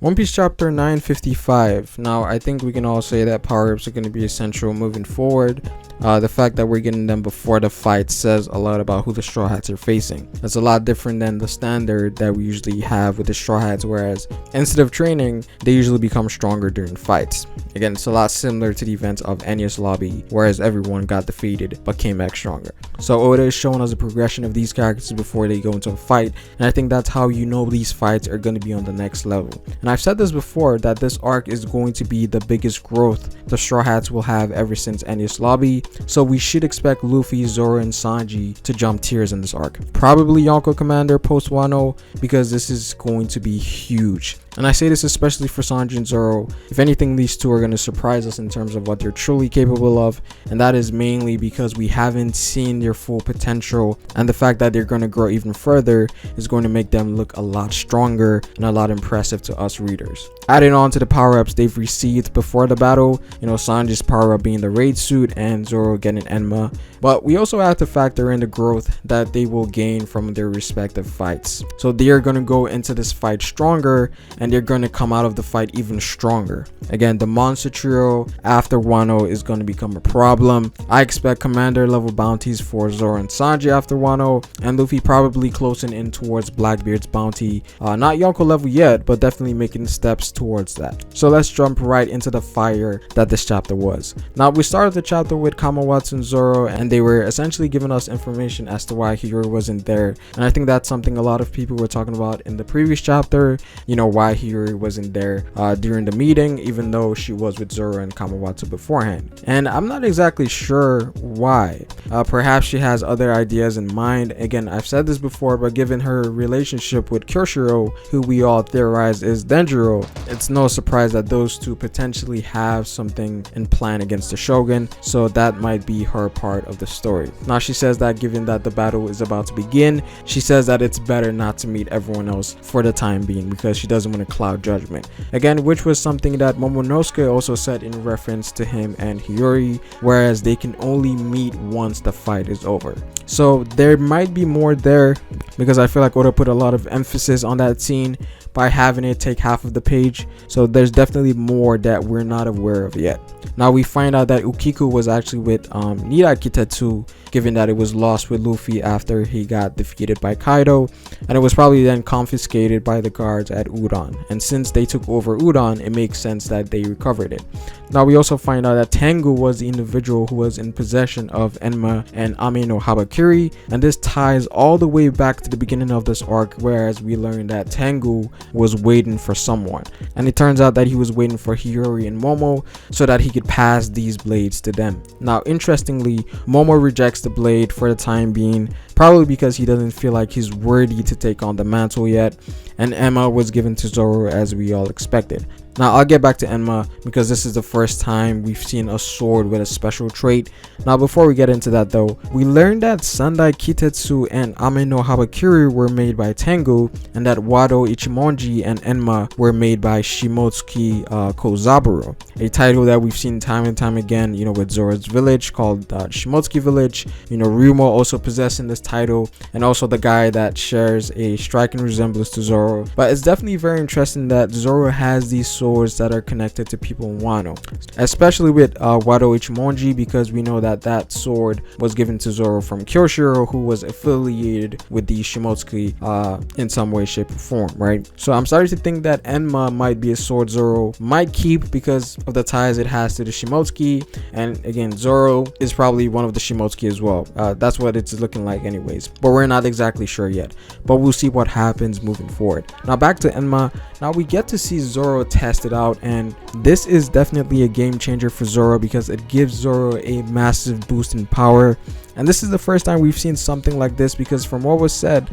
One Piece chapter 955. Now, I think we can all say that power-ups are going to be essential moving forward. The fact that we're getting them before the fight says a lot about who the Straw Hats are facing. That's a lot different than the standard that we usually have with the Straw Hats, whereas instead of training, they usually become stronger during fights. Again, it's a lot similar to the events of Enies Lobby, whereas everyone got defeated but came back stronger. So Oda is showing us a progression of these characters before they go into a fight, and I think that's how you know these fights are going to be on the next level. And I've said this before, that this arc is going to be the biggest growth the Straw Hats will have ever since Enies Lobby, so we should expect Luffy, Zoro, and Sanji to jump tiers in this arc. Probably Yonko Commander post Wano, because this is going to be huge. And I say this especially for Sanji and Zoro. If anything, these two are going to surprise us in terms of what they're truly capable of, and that is mainly because we haven't seen their full potential, and the fact that they're going to grow even further is going to make them look a lot stronger and a lot impressive to us readers. Adding on to the power-ups they've received before the battle, Sanji's power-up being the raid suit and Zoro getting ENMA, but we also have to factor in the growth that they will gain from their respective fights. So they are going to go into this fight stronger, and they're going to come out of the fight even stronger. Again, the monster trio after Wano is going to become a problem. I expect commander level bounties for Zoro and Sanji after Wano, and Luffy probably closing in towards Blackbeard's bounty. Not Yonko level yet, but definitely making steps towards that. So let's jump right into the fire that this chapter was. Now, we started the chapter with Kamawatsu and Zoro, and they were essentially giving us information as to why Hiyori wasn't there, and I think that's something a lot of people were talking about in the previous chapter, why Hiyori wasn't there during the meeting, even though she was with Zoro and Kamawatsu beforehand. And I'm not exactly sure why. Perhaps she has other ideas in mind. Again, I've said this before, but given her relationship with Kyoshiro, who we all theorize is Denjiro, it's no surprise that those two potentially have something in plan against the Shogun, so that might be her part of the story. Now, she says that given that the battle is about to begin, she says that it's better not to meet everyone else for the time being, because she doesn't want to cloud judgment. Again, which was something that Momonosuke also said in reference to him and Hiyori, whereas they can only meet once the fight is over. So there might be more there, because I feel like Oda put a lot of emphasis on that scene by having it take half of the page, so there's definitely more that we're not aware of yet. Now we find out that Ukiku was actually with Nira Kitetsu, given that it was lost with Luffy after he got defeated by Kaido, and it was probably then confiscated by the guards at Udon, and since they took over Udon, it makes sense that they recovered it. Now we also find out that Tengu was the individual who was in possession of ENMA and Ame no Habakiri, and this ties all the way back to the beginning of this arc, whereas we learned that Tengu was waiting for someone, and it turns out that he was waiting for Hiyori and Momo so that he could pass these blades to them. Now interestingly, Momo rejects the blade for the time being, probably because he doesn't feel like he's worthy to take on the mantle yet, and ENMA was given to Zoro as we all expected. Now I'll get back to ENMA because this is the first time we've seen a sword with a special trait. Now before we get into that though, we learned that Sandai Kitetsu and Ame no Habakiri were made by Tengu, and that Wado Ichimonji and ENMA were made by Shimotsuki Kozaburo, a title that we've seen time and time again, with Zoro's village called Shimotsuki Village. Ryumo also possessing this title, and also the guy that shares a striking resemblance to Zoro. But it's definitely very interesting that Zoro has these swords that are connected to people in Wano, especially with Wado Ichimonji, because we know that that sword was given to Zoro from Kyoshiro, who was affiliated with the Shimotsuki in some way, shape, or form, right? So I'm starting to think that ENMA might be a sword Zoro might keep because of the ties it has to the Shimotsuki, and again, Zoro is probably one of the Shimotsuki as well. That's what it's looking like anyways, but we're not exactly sure yet, but we'll see what happens moving forward. Now back to ENMA. Now we get to see Zoro test it out, and this is definitely a game changer for Zoro because it gives Zoro a massive boost in power, and this is the first time we've seen something like this, because from what was said,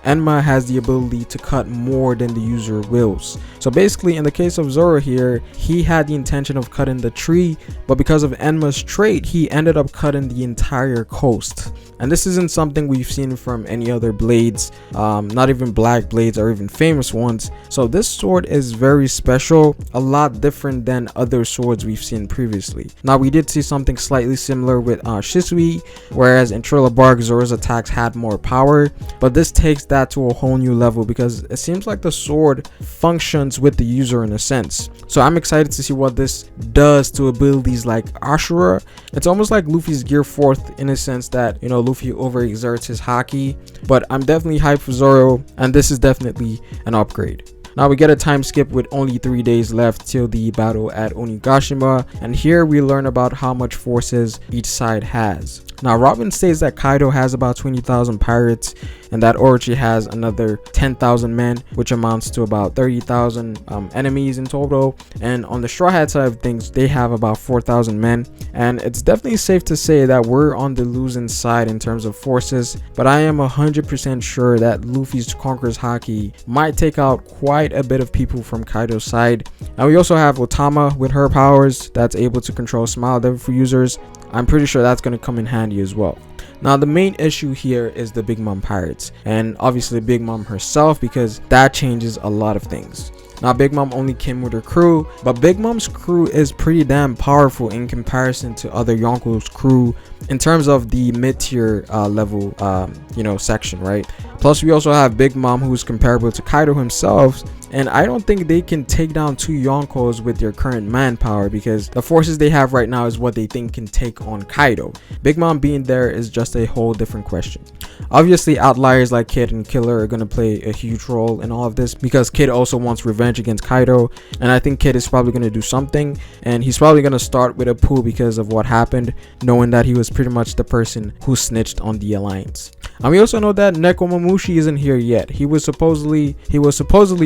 ENMA has the ability to cut more than the user wills. So basically, in the case of Zoro here, he had the intention of cutting the tree, but because of ENMA's trait, he ended up cutting the entire coast. And this isn't something we've seen from any other blades, not even black blades or even famous ones. So this sword is very special, a lot different than other swords we've seen previously. Now we did see something slightly similar with Shisui, whereas in Triller Bark, Zoro's attacks had more power, but this takes that to a whole new level, because it seems like the sword functions with the user in a sense. So I'm excited to see what this does to abilities like Ashura. It's almost like Luffy's Gear 4th in a sense that, you know, Luffy overexerts his haki, but I'm definitely hyped for Zoro, and this is definitely an upgrade. Now we get a time skip with only 3 days left till the battle at Onigashima, and here we learn about how much forces each side has. Now Robin states that Kaido has about 20,000 pirates and that Orochi has another 10,000 men, which amounts to about 30,000 enemies in total. And on the Straw Hat side of things, they have about 4,000 men, and it's definitely safe to say that we're on the losing side in terms of forces, but I am 100% sure that Luffy's Conqueror's Haki might take out quite a bit of people from Kaido's side. And we also have Otama with her powers that's able to control Smile Devil for users. I'm pretty sure that's going to come in handy as well. Now the main issue here is the Big Mom pirates, and obviously Big Mom herself, because that changes a lot of things. Now Big Mom only came with her crew, but Big Mom's crew is pretty damn powerful in comparison to other Yonko's crew in terms of the mid-tier level section, right? Plus we also have Big Mom, who's comparable to Kaido himself, and I don't think they can take down 2 Yonkos with their current manpower, because the forces they have right now is what they think can take on Kaido. Big Mom being there is just a whole different question. Obviously outliers like Kid and Killer are going to play a huge role in all of this, because Kid also wants revenge against Kaido, and I think Kid is probably going to do something, and he's probably going to start with a poo because of what happened, knowing that he was pretty much the person who snitched on the alliance. And we also know that Nekomamushi isn't here yet. He was supposedly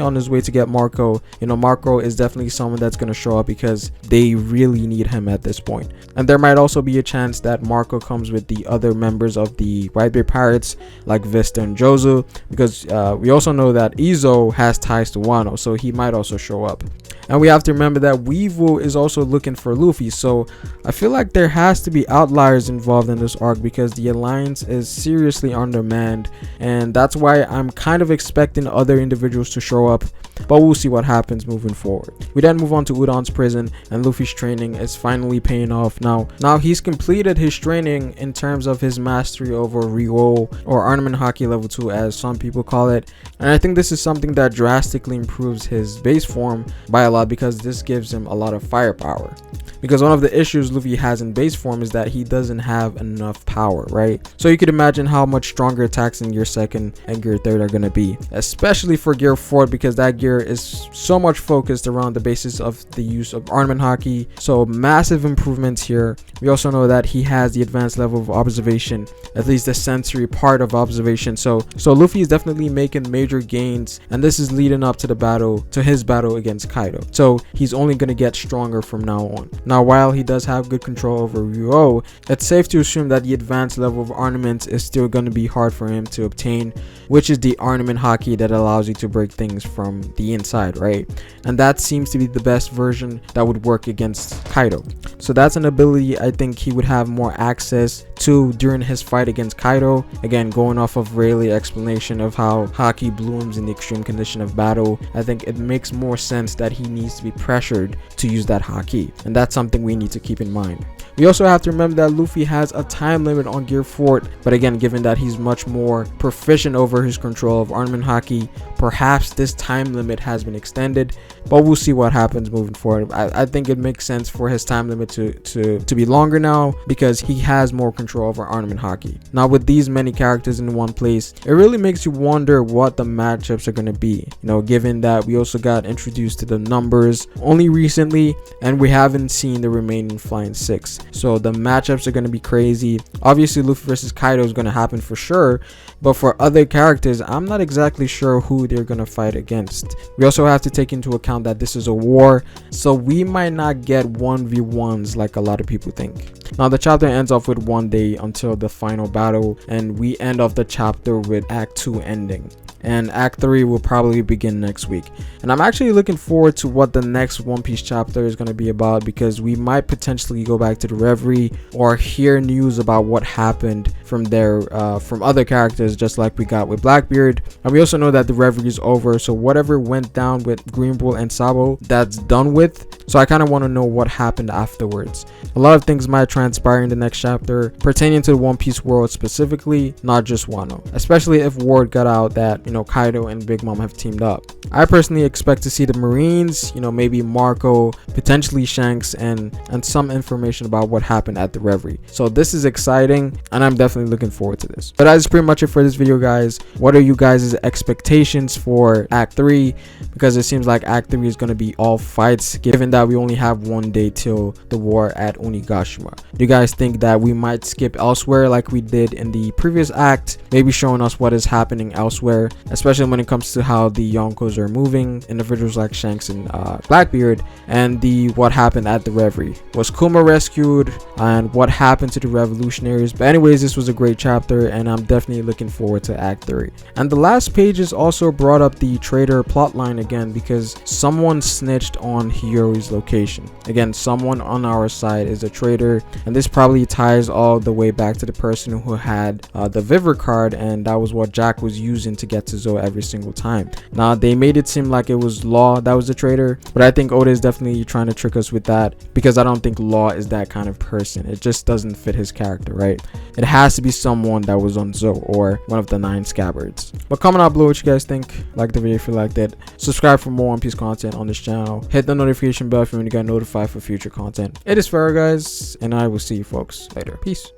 on his way to get Marco. You know, Marco is definitely someone that's going to show up because they really need him at this point. And there might also be a chance that Marco comes with the other members of the Whitebeard Pirates like Vista and Jozu, because we also know that Izo has ties to Wano, so he might also show up. And we have to remember that Weevil is also looking for Luffy, so I feel like there has to be outliers involved in this arc, because the alliance is seriously undermanned, and that's why I'm kind of expecting other individuals to show up, but we'll see what happens moving forward. We then move on to Udon's prison, and Luffy's training is finally paying off now. Now he's completed his training in terms of his mastery over Ryoou, or Armament Haki level 2 as some people call it, and I think this is something that drastically improves his base form by a lot, because this gives him a lot of firepower. Because one of the issues Luffy has in base form is that he doesn't have enough power, right? So you could imagine how much stronger attacks in Gear 2nd and Gear 3rd are going to be, especially for Gear 4th, because that gear is so much focused around the basis of the use of Armament Haki. So massive improvements here. We also know that he has the advanced level of observation, at least the sensory part of observation. So Luffy is definitely making major gains, and this is leading up to his battle against Kaido. So he's only going to get stronger from now on. Now, while he does have good control over Ryoou, it's safe to assume that the advanced level of ornaments is still going to be hard for him to obtain, which is the Armament Haki that allows you to break things from the inside, right? And that seems to be the best version that would work against Kaido. So that's an ability I think he would have more access to during his fight against Kaido. Again, going off of Rayleigh's explanation of how Haki blooms in the extreme condition of battle, I think it makes more sense that he needs to be pressured to use that Haki, and that's something we need to keep in mind. We also have to remember that Luffy has a time limit on Gear 4, but again, given that he's much more proficient over his control of Armament Haki, perhaps this time limit has been extended, but we'll see what happens moving forward. I think it makes sense for his time limit to be longer now, because he has more control over Armament Haki. Now with these many characters in one place, it really makes you wonder what the matchups are going to be, you know, given that we also got introduced to the numbers only recently, and we haven't seen the remaining Flying 6. So the matchups are going to be crazy. Obviously Luffy versus Kaido is going to happen for sure, but for other characters, I'm not exactly sure who they're going to fight against. We also have to take into account that this is a war, so we might not get 1v1s like a lot of people think. Now the chapter ends off with 1 day until the final battle, and we end off the chapter with Act 2 ending. and Act 3 will probably begin next week. And I'm actually looking forward to what the next One Piece chapter is going to be about, because we might potentially go back to the Reverie or hear news about what happened from there, from other characters, just like we got with Blackbeard. And we also know that the Reverie is over, so whatever went down with Green Bull and Sabo, that's done with. So I kind of want to know what happened afterwards. A lot of things might transpire in the next chapter pertaining to the One Piece world specifically, not just Wano, especially if word got out that, you know, Kaido and Big Mom have teamed up. I personally expect to see the Marines, you know, maybe Marco, potentially Shanks, and some information about what happened at the Reverie. So this is exciting, and I'm definitely looking forward to this. But that is pretty much it for this video, guys. What are you guys' expectations for Act 3? Because it seems like Act 3 is going to be all fights, given that we only have one day till the war at Onigashima. Do you guys think that we might skip elsewhere like we did in the previous act, maybe showing us what is happening elsewhere, especially when it comes to how the Yonkos are moving, individuals like Shanks and Blackbeard, and what happened at the Reverie? Was Kuma rescued, and what happened to the revolutionaries? But anyways, this was a great chapter, and I'm definitely looking forward to Act 3. And the last pages also brought up the traitor plotline again, because someone snitched on Hiyori's location. Again, someone on our side is a traitor, and this probably ties all the way back to the person who had the Vivre card, and that was what Jack was using to get to Zoro every single time. Now they made it seem like it was Law that was the traitor, but I think Oda is definitely trying to trick us with that, because I don't think Law is that kind of person. It just doesn't fit his character, right? It has to be someone that was on Zoro or one of the 9 scabbards. But comment out below what you guys think. Like the video if you liked it. Subscribe for more One Piece content on this channel. Hit the notification bell if you want to get notified for future content. It is Farrah, guys, and I will see you folks later. Peace.